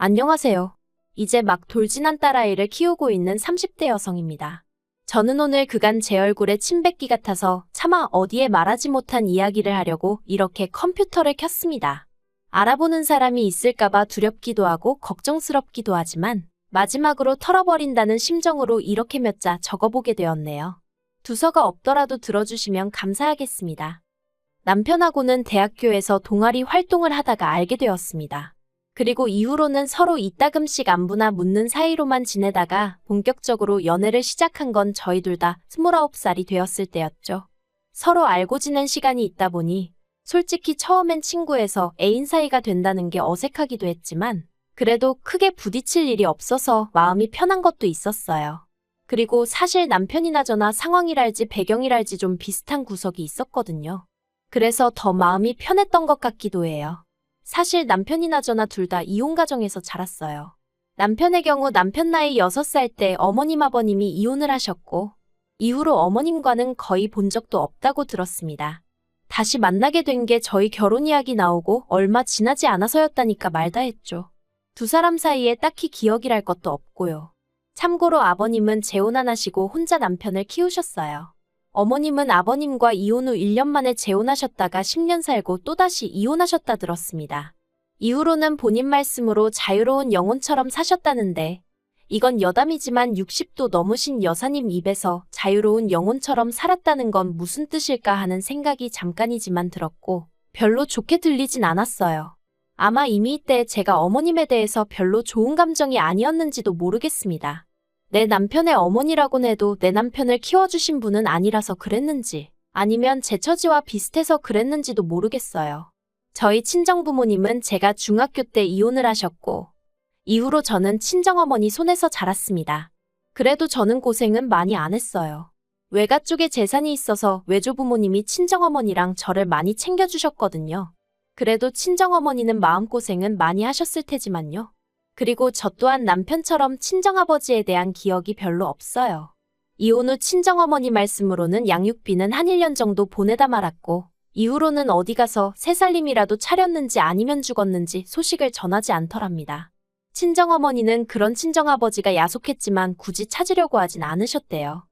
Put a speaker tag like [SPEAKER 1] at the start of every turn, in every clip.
[SPEAKER 1] 안녕하세요. 이제 막 돌진한 딸아이를 키우고 있는 30대 여성입니다. 저는 오늘 그간 제 얼굴에 침 뱉기 같아서 차마 어디에 말하지 못한 이야기를 하려고 이렇게 컴퓨터를 켰습니다. 알아보는 사람이 있을까봐 두렵기도 하고 걱정스럽기도 하지만 마지막으로 털어버린다는 심정으로 이렇게 몇 자 적어보게 되었네요. 두서가 없더라도 들어주시면 감사하겠습니다. 남편하고는 대학교에서 동아리 활동을 하다가 알게 되었습니다. 그리고 이후로는 서로 이따금씩 안부나 묻는 사이로만 지내다가 본격적으로 연애를 시작한 건 저희 둘 다 29살이 되었을 때였죠. 서로 알고 지낸 시간이 있다 보니 솔직히 처음엔 친구에서 애인 사이가 된다는 게 어색하기도 했지만 그래도 크게 부딪힐 일이 없어서 마음이 편한 것도 있었어요. 그리고 사실 남편이나 저나 상황이랄지 배경이랄지 좀 비슷한 구석이 있었거든요. 그래서 더 마음이 편했던 것 같기도 해요. 사실 남편이나 저나 둘 다 이혼 가정에서 자랐어요. 남편의 경우 남편 나이 6살 때 어머님 아버님이 이혼을 하셨고 이후로 어머님과는 거의 본 적도 없다고 들었습니다. 다시 만나게 된 게 저희 결혼 이야기 나오고 얼마 지나지 않아서였다니까 말다 했죠. 두 사람 사이에 딱히 기억이랄 것도 없고요. 참고로 아버님은 재혼 안 하시고 혼자 남편을 키우셨어요. 어머님은 아버님과 이혼 후 1년 만에 재혼하셨다가 10년 살고 또다시 이혼하셨다 들었습니다. 이후로는 본인 말씀으로 자유로운 영혼처럼 사셨다는데 이건 여담이지만 60도 넘으신 여사님 입에서 자유로운 영혼처럼 살았다는 건 무슨 뜻일까 하는 생각이 잠깐이지만 들었고 별로 좋게 들리진 않았어요. 아마 이미 이때 제가 어머님에 대해서 별로 좋은 감정이 아니었는지도 모르겠습니다. 내 남편의 어머니라곤 해도 내 남편을 키워주신 분은 아니라서 그랬는지 아니면 제 처지와 비슷해서 그랬는지도 모르겠어요. 저희 친정부모님은 제가 중학교 때 이혼을 하셨고 이후로 저는 친정어머니 손에서 자랐습니다. 그래도 저는 고생은 많이 안 했어요. 외가 쪽에 재산이 있어서 외조부모님이 친정어머니랑 저를 많이 챙겨주셨거든요. 그래도 친정어머니는 마음고생은 많이 하셨을 테지만요. 그리고 저 또한 남편처럼 친정아버지에 대한 기억이 별로 없어요. 이혼 후 친정어머니 말씀으로는 양육비는 한 1년 정도 보내다 말았고 이후로는 어디 가서 새살림이라도 차렸는지 아니면 죽었는지 소식을 전하지 않더랍니다. 친정어머니는 그런 친정아버지가 야속했지만 굳이 찾으려고 하진 않으셨대요.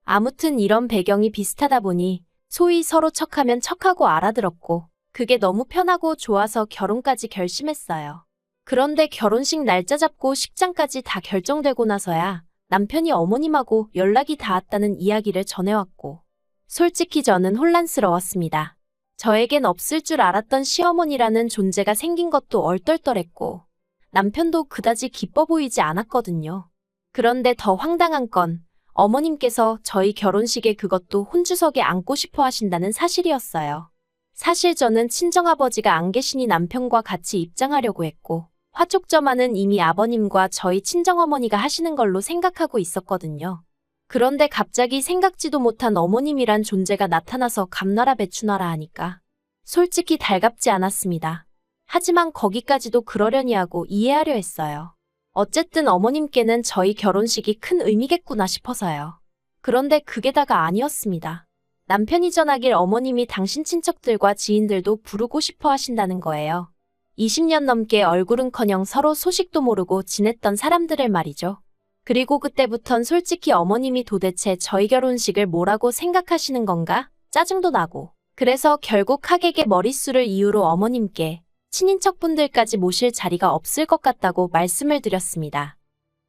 [SPEAKER 1] 아무튼 이런 배경이 비슷하다 보니 소위 서로 척하면 척하고 알아들었고 그게 너무 편하고 좋아서 결혼까지 결심했어요. 그런데 결혼식 날짜 잡고 식장까지 다 결정되고 나서야 남편이 어머님하고 연락이 닿았다는 이야기를 전해왔고 솔직히 저는 혼란스러웠습니다. 저에겐 없을 줄 알았던 시어머니라는 존재가 생긴 것도 얼떨떨했고 남편도 그다지 기뻐 보이지 않았거든요. 그런데 더 황당한 건 어머님께서 저희 결혼식에 그것도 혼주석에 앉고 싶어 하신다는 사실이었어요. 사실 저는 친정아버지가 안 계시니 남편과 같이 입장하려고 했고 화촉점화는 이미 아버님과 저희 친정어머니가 하시는 걸로 생각하고 있었거든요. 그런데 갑자기 생각지도 못한 어머님이란 존재가 나타나서 감나라 배추나라 하니까 솔직히 달갑지 않았습니다. 하지만 거기까지도 그러려니 하고 이해하려 했어요. 어쨌든 어머님께는 저희 결혼식이 큰 의미겠구나 싶어서요. 그런데 그게 다가 아니었습니다. 남편이 전하길 어머님이 당신 친척들과 지인들도 부르고 싶어 하신다는 거예요. 20년 넘게 얼굴은커녕 서로 소식도 모르고 지냈던 사람들을 말이죠. 그리고 그때부턴 솔직히 어머님이 도대체 저희 결혼식을 뭐라고 생각하시는 건가? 짜증도 나고. 그래서 결국 하객의 머릿수를 이유로 어머님께 친인척분들까지 모실 자리가 없을 것 같다고 말씀을 드렸습니다.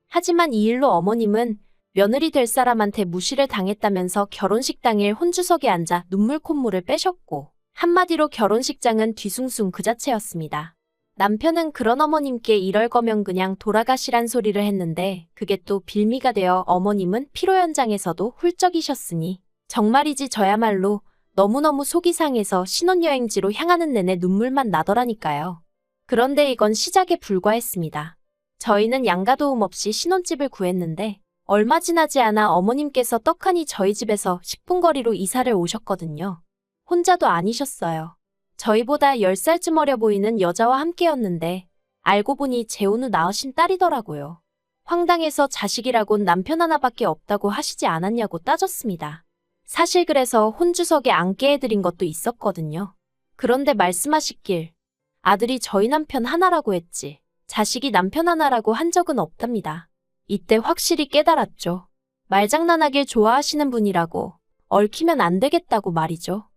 [SPEAKER 1] 하지만 이 일로 어머님은 며느리 될 사람한테 무시를 당했다면서 결혼식 당일 혼주석에 앉아 눈물 콧물을 빼셨고 한마디로 결혼식장은 뒤숭숭 그 자체였습니다. 남편은 그런 어머님께 이럴 거면 그냥 돌아가시란 소리를 했는데 그게 또 빌미가 되어 어머님은 피로 현장에서도 훌쩍이셨으니 정말이지 저야말로 너무너무 속이 상해서 신혼여행지로 향하는 내내 눈물만 나더라니까요. 그런데 이건 시작에 불과했습니다. 저희는 양가 도움 없이 신혼집을 구했는데 얼마 지나지 않아 어머님께서 떡하니 저희 집에서 10분 거리로 이사를 오셨거든요. 혼자도 아니셨어요. 저희보다 10살쯤 어려 보이는 여자와 함께였는데 알고 보니 재혼 후 낳으신 딸이더라고요. 황당해서 자식이라곤 남편 하나밖에 없다고 하시지 않았냐고 따졌습니다. 사실 그래서 혼주석에 앉게 해드린 것도 있었거든요. 그런데 말씀하시길 아들이 저희 남편 하나라고 했지. 자식이 남편 하나라고 한 적은 없답니다. 이때 확실히 깨달았죠. 말장난하길 좋아하시는 분이라고 얽히면 안 되겠다고 말이죠.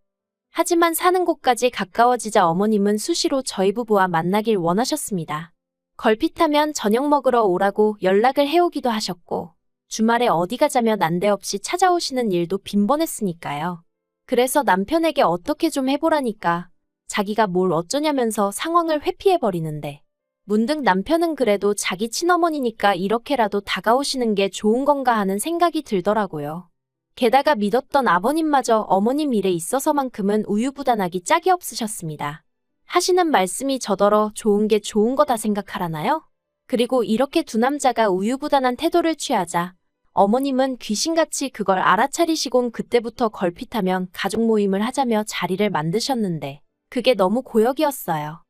[SPEAKER 1] 하지만 사는 곳까지 가까워지자 어머님은 수시로 저희 부부와 만나길 원하셨습니다. 걸핏하면 저녁 먹으러 오라고 연락을 해오기도 하셨고 주말에 어디 가자며 난데없이 찾아오시는 일도 빈번했으니까요. 그래서 남편에게 어떻게 좀 해보라니까 자기가 뭘 어쩌냐면서 상황을 회피해버리는데 문득 남편은 그래도 자기 친어머니니까 이렇게라도 다가오시는 게 좋은 건가 하는 생각이 들더라고요. 게다가 믿었던 아버님마저 어머님 일에 있어서만큼은 우유부단하기 짝이 없으셨습니다. 하시는 말씀이 저더러 좋은 게 좋은 거다 생각하라나요? 그리고 이렇게 두 남자가 우유부단한 태도를 취하자 어머님은 귀신같이 그걸 알아차리시곤 그때부터 걸핏하면 가족 모임을 하자며 자리를 만드셨는데 그게 너무 고역이었어요.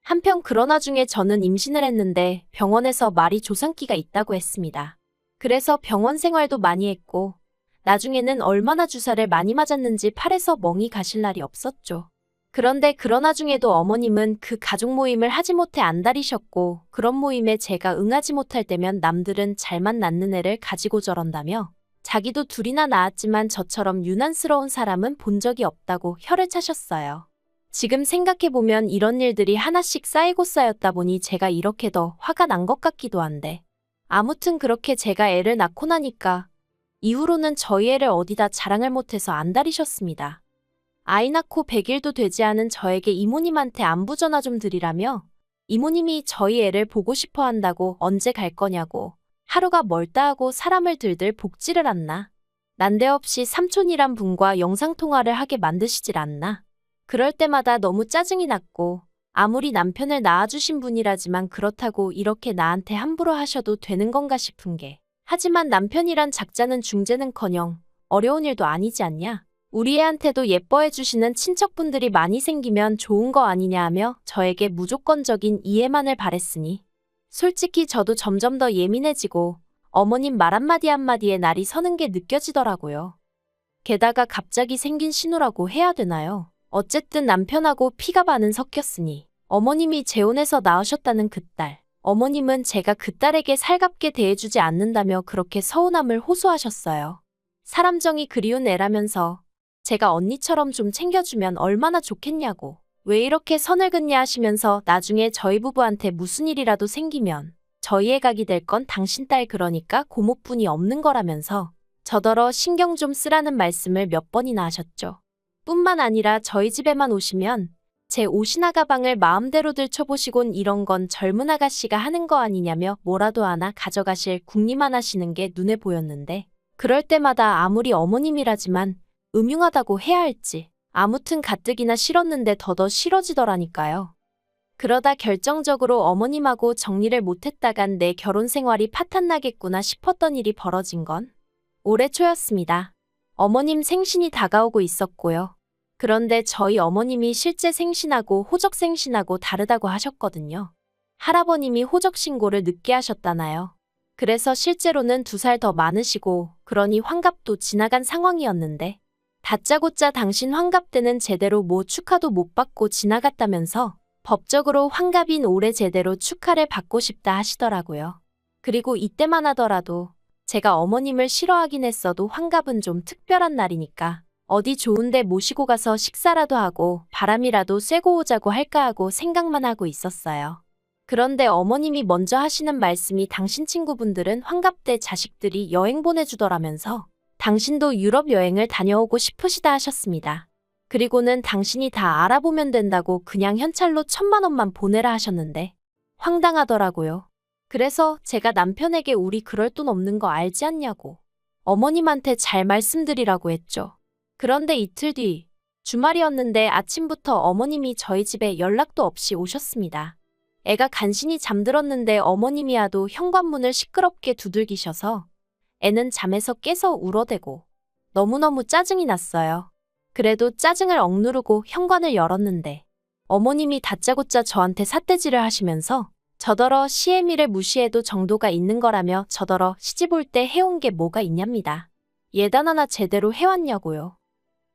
[SPEAKER 1] 한편 그런 와중에 저는 임신을 했는데 병원에서 말이 조산기가 있다고 했습니다. 그래서 병원 생활도 많이 했고 나중에는 얼마나 주사를 많이 맞았는지 팔에서 멍이 가실 날이 없었죠. 그런데 그런 와중에도 어머님은 그 가족 모임을 하지 못해 안달이셨고 그런 모임에 제가 응하지 못할 때면 남들은 잘만 낳는 애를 가지고 저런다며 자기도 둘이나 낳았지만 저처럼 유난스러운 사람은 본 적이 없다고 혀를 차셨어요. 지금 생각해보면 이런 일들이 하나씩 쌓이고 쌓였다 보니 제가 이렇게 더 화가 난 것 같기도 한데 아무튼 그렇게 제가 애를 낳고 나니까 이후로는 저희 애를 어디다 자랑을 못해서 안달이셨습니다. 아이 낳고 100일도 되지 않은 저에게 이모님한테 안부 전화 좀 드리라며 이모님이 저희 애를 보고 싶어 한다고 언제 갈 거냐고 하루가 멀다 하고 사람을 들들 볶지를 않나. 난데없이 삼촌이란 분과 영상통화를 하게 만드시질 않나. 그럴 때마다 너무 짜증이 났고 아무리 남편을 낳아주신 분이라지만 그렇다고 이렇게 나한테 함부로 하셔도 되는 건가 싶은 게 하지만 남편이란 작자는 중재는커녕 어려운 일도 아니지 않냐. 우리 애한테도 예뻐해 주시는 친척분들이 많이 생기면 좋은 거 아니냐 하며 저에게 무조건적인 이해만을 바랬으니 솔직히 저도 점점 더 예민해지고 어머님 말 한마디 한마디에 날이 서는 게 느껴지더라고요. 게다가 갑자기 생긴 신우라고 해야 되나요? 어쨌든 남편하고 피가 반은 섞였으니 어머님이 재혼해서 낳으셨다는 그 딸. 어머님은 제가 그 딸에게 살갑게 대해주지 않는다며 그렇게 서운함을 호소하셨어요. 사람 정이 그리운 애라면서 제가 언니처럼 좀 챙겨주면 얼마나 좋겠냐고. 왜 이렇게 선을 긋냐 하시면서 나중에 저희 부부한테 무슨 일이라도 생기면 저희 애각이 될 건 당신 딸 그러니까 고모뿐이 없는 거라면서 저더러 신경 좀 쓰라는 말씀을 몇 번이나 하셨죠. 뿐만 아니라 저희 집에만 오시면 제 옷이나 가방을 마음대로 들춰보시곤 이런 건 젊은 아가씨가 하는 거 아니냐며 뭐라도 하나 가져가실 궁리만 하시는 게 눈에 보였는데 그럴 때마다 아무리 어머님이라지만 음흉하다고 해야 할지 아무튼 가뜩이나 싫었는데 더더 싫어지더라니까요. 그러다 결정적으로 어머님하고 정리를 못했다간 내 결혼 생활이 파탄나겠구나 싶었던 일이 벌어진 건 올해 초였습니다. 어머님 생신이 다가오고 있었고요. 그런데 저희 어머님이 실제 생신하고 호적 생신하고 다르다고 하셨거든요. 할아버님이 호적 신고를 늦게 하셨다나요. 그래서 실제로는 2살 더 많으시고 그러니 환갑도 지나간 상황이었는데 다짜고짜 당신 환갑 때는 제대로 뭐 축하도 못 받고 지나갔다면서 법적으로 환갑인 올해 제대로 축하를 받고 싶다 하시더라고요. 그리고 이때만 하더라도 제가 어머님을 싫어하긴 했어도 환갑은 좀 특별한 날이니까 어디 좋은데 모시고 가서 식사라도 하고 바람이라도 쐬고 오자고 할까 하고 생각만 하고 있었어요. 그런데 어머님이 먼저 하시는 말씀이 당신 친구분들은 환갑 때 자식들이 여행 보내주더라면서 당신도 유럽 여행을 다녀오고 싶으시다 하셨습니다. 그리고는 당신이 다 알아보면 된다고 그냥 현찰로 1000만 원만 보내라 하셨는데 황당하더라고요. 그래서 제가 남편에게 우리 그럴 돈 없는 거 알지 않냐고 어머님한테 잘 말씀드리라고 했죠. 그런데 이틀 뒤 주말이었는데 아침부터 어머님이 저희 집에 연락도 없이 오셨습니다. 애가 간신히 잠들었는데 어머님이 하도 현관문을 시끄럽게 두들기셔서 애는 잠에서 깨서 울어대고 너무너무 짜증이 났어요. 그래도 짜증을 억누르고 현관을 열었는데 어머님이 다짜고짜 저한테 삿대질을 하시면서 저더러 시애미를 무시해도 정도가 있는 거라며 저더러 시집 올 때 해온 게 뭐가 있냐입니다. 예단 하나 제대로 해왔냐고요.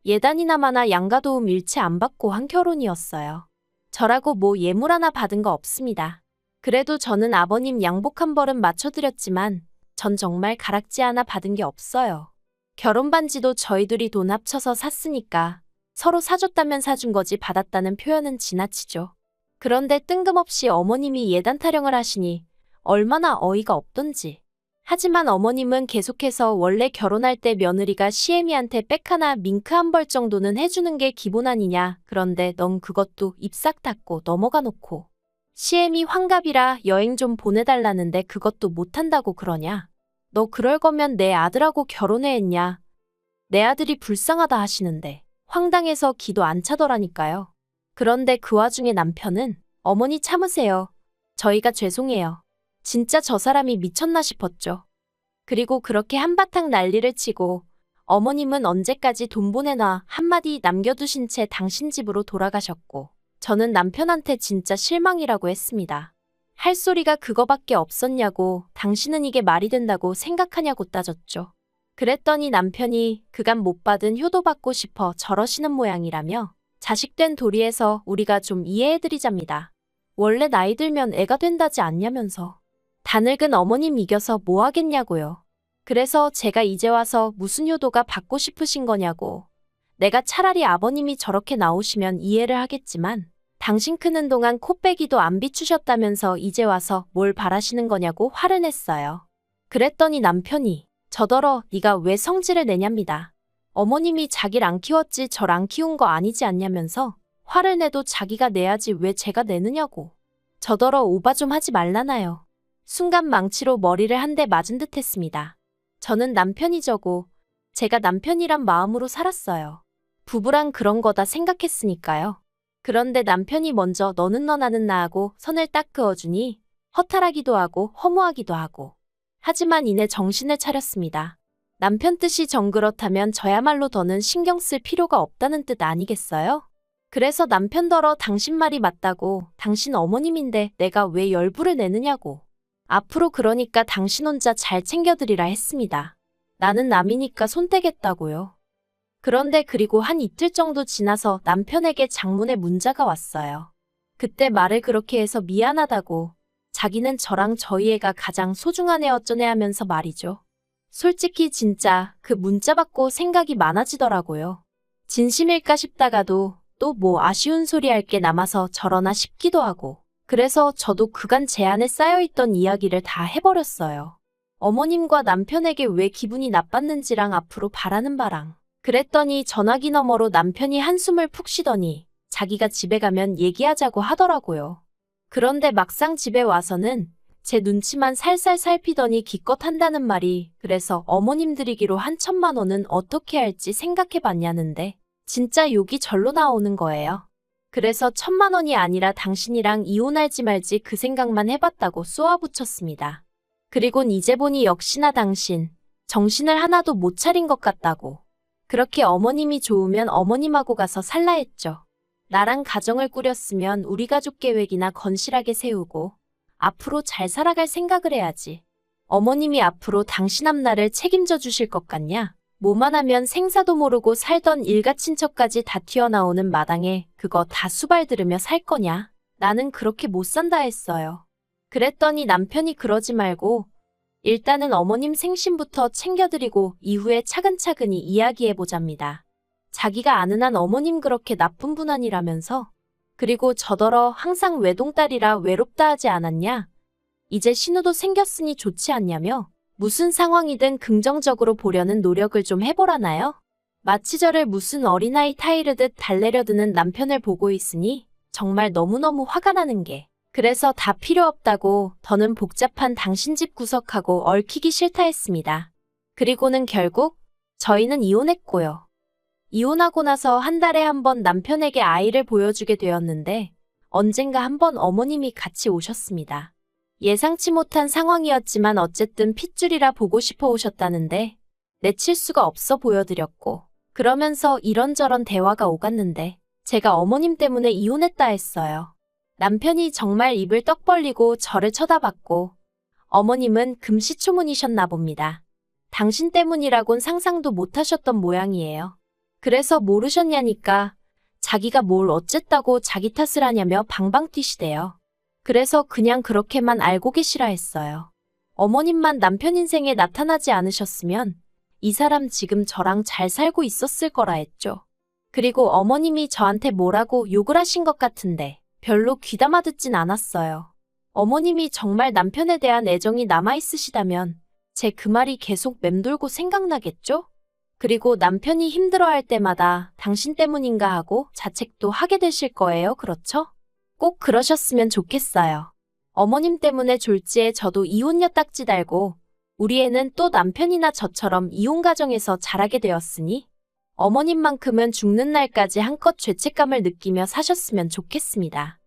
[SPEAKER 1] 예단이나마나 양가도움 일체 안 받고 한 결혼이었어요. 저라고 뭐 예물 하나 받은 거 없습니다. 그래도 저는 아버님 양복 한 벌은 맞춰드렸지만 전 정말 가락지 하나 받은 게 없어요. 결혼 반지도 저희 둘이 돈 합쳐서 샀으니까 서로 사줬다면 사준 거지 받았다는 표현은 지나치죠. 그런데 뜬금없이 어머님이 예단 타령을 하시니 얼마나 어이가 없던지. 하지만 어머님은 계속해서 원래 결혼할 때 며느리가 시애미한테 백 하나 밍크 한 벌 정도는 해주는 게 기본 아니냐. 그런데 넌 그것도 입 싹 닫고 넘어가 놓고 시애미 환갑이라 여행 좀 보내달라는데 그것도 못한다고 그러냐. 너 그럴 거면 내 아들하고 결혼해 했냐. 내 아들이 불쌍하다 하시는데 황당해서 기도 안 차더라니까요. 그런데 그 와중에 남편은 어머니 참으세요. 저희가 죄송해요. 진짜 저 사람이 미쳤나 싶었죠. 그리고 그렇게 한바탕 난리를 치고 어머님은 언제까지 돈 보내놔 한마디 남겨두신 채 당신 집으로 돌아가셨고 저는 남편한테 진짜 실망이라고 했습니다. 할 소리가 그거밖에 없었냐고 당신은 이게 말이 된다고 생각하냐고 따졌죠. 그랬더니 남편이 그간 못 받은 효도 받고 싶어 저러시는 모양이라며 자식된 도리에서 우리가 좀 이해해드리잡니다. 원래 나이 들면 애가 된다지 않냐면서. 다 늙은 어머님 이겨서 뭐 하겠냐고요. 그래서 제가 이제 와서 무슨 효도가 받고 싶으신 거냐고. 내가 차라리 아버님이 저렇게 나오시면 이해를 하겠지만 당신 크는 동안 코빼기도 안 비추셨다면서 이제 와서 뭘 바라시는 거냐고 화를 냈어요. 그랬더니 남편이 저더러 네가 왜 성질을 내냐입니다. 어머님이 자기를 안 키웠지 절 안 키운 거 아니지 않냐면서 화를 내도 자기가 내야지 왜 제가 내느냐고. 저더러 오바 좀 하지 말라나요. 순간 망치로 머리를 한 대 맞은 듯 했습니다. 저는 남편이 저고 제가 남편이란 마음으로 살았어요. 부부란 그런 거다 생각했으니까요. 그런데 남편이 먼저 너는 너 나는 나 하고 선을 딱 그어주니 허탈하기도 하고 허무하기도 하고. 하지만 이내 정신을 차렸습니다. 남편 뜻이 정 그렇다면 저야말로 더는 신경 쓸 필요가 없다는 뜻 아니겠어요? 그래서 남편더러 당신 말이 맞다고 당신 어머님인데 내가 왜 열불을 내느냐고. 앞으로 그러니까 당신 혼자 잘 챙겨드리라 했습니다. 나는 남이니까 손 떼겠다고요. 그런데 그리고 한 이틀 정도 지나서 남편에게 장문의 문자가 왔어요. 그때 말을 그렇게 해서 미안하다고 자기는 저랑 저희 애가 가장 소중한 애 어쩌네 하면서 말이죠. 솔직히 진짜 그 문자 받고 생각이 많아지더라고요. 진심일까 싶다가도 또 뭐 아쉬운 소리 할 게 남아서 저러나 싶기도 하고. 그래서 저도 그간 제 안에 쌓여있던 이야기를 다 해버렸어요. 어머님과 남편에게 왜 기분이 나빴는지랑 앞으로 바라는 바랑. 그랬더니 전화기 너머로 남편이 한숨을 푹 쉬더니 자기가 집에 가면 얘기하자고 하더라고요. 그런데 막상 집에 와서는 제 눈치만 살살 살피더니 기껏 한다는 말이 그래서 어머님 드리기로 한 1,000만 원은 어떻게 할지 생각해봤냐는데 진짜 욕이 절로 나오는 거예요. 그래서 1,000만 원이 아니라 당신이랑 이혼할지 말지 그 생각만 해봤다고 쏘아붙였습니다. 그리곤 이제 보니 역시나 당신 정신을 하나도 못 차린 것 같다고. 그렇게 어머님이 좋으면 어머님하고 가서 살라 했죠. 나랑 가정을 꾸렸으면 우리 가족 계획이나 건실하게 세우고 앞으로 잘 살아갈 생각을 해야지. 어머님이 앞으로 당신 앞날을 책임져 주실 것 같냐? 뭐만 하면 생사도 모르고 살던 일가 친척까지 다 튀어나오는 마당에 그거 다 수발 들으며 살 거냐? 나는 그렇게 못 산다 했어요. 그랬더니 남편이 그러지 말고 일단은 어머님 생신부터 챙겨드리고 이후에 차근차근히 이야기해보잡니다. 자기가 아는 한 어머님 그렇게 나쁜 분 아니라면서. 그리고 저더러 항상 외동딸이라 외롭다 하지 않았냐? 이제 신우도 생겼으니 좋지 않냐며? 무슨 상황이든 긍정적으로 보려는 노력을 좀 해보라나요? 마치 저를 무슨 어린아이 타이르듯 달래려드는 남편을 보고 있으니 정말 너무너무 화가 나는 게. 그래서 다 필요 없다고 더는 복잡한 당신 집 구석하고 얽히기 싫다 했습니다. 그리고는 결국 저희는 이혼했고요. 이혼하고 나서 한 달에 한 번 남편에게 아이를 보여주게 되었는데 언젠가 한 번 어머님이 같이 오셨습니다. 예상치 못한 상황이었지만 어쨌든 핏줄이라 보고 싶어 오셨다는데 내칠 수가 없어 보여드렸고 그러면서 이런저런 대화가 오갔는데 제가 어머님 때문에 이혼했다 했어요. 남편이 정말 입을 떡 벌리고 저를 쳐다봤고 어머님은 금시초문이셨나 봅니다. 당신 때문이라곤 상상도 못하셨던 모양이에요. 그래서 모르셨냐니까 자기가 뭘 어쨌다고 자기 탓을 하냐며 방방 뛰시대요. 그래서 그냥 그렇게만 알고 계시라 했어요. 어머님만 남편 인생에 나타나지 않으셨으면 이 사람 지금 저랑 잘 살고 있었을 거라 했죠. 그리고 어머님이 저한테 뭐라고 욕을 하신 것 같은데 별로 귀담아 듣진 않았어요. 어머님이 정말 남편에 대한 애정이 남아있으시다면 제 그 말이 계속 맴돌고 생각나겠죠? 그리고 남편이 힘들어할 때마다 당신 때문인가 하고 자책도 하게 되실 거예요, 그렇죠? 꼭 그러셨으면 좋겠어요. 어머님 때문에 졸지에 저도 이혼녀 딱지 달고 우리 애는 또 남편이나 저처럼 이혼 가정에서 자라게 되었으니 어머님만큼은 죽는 날까지 한껏 죄책감을 느끼며 사셨으면 좋겠습니다.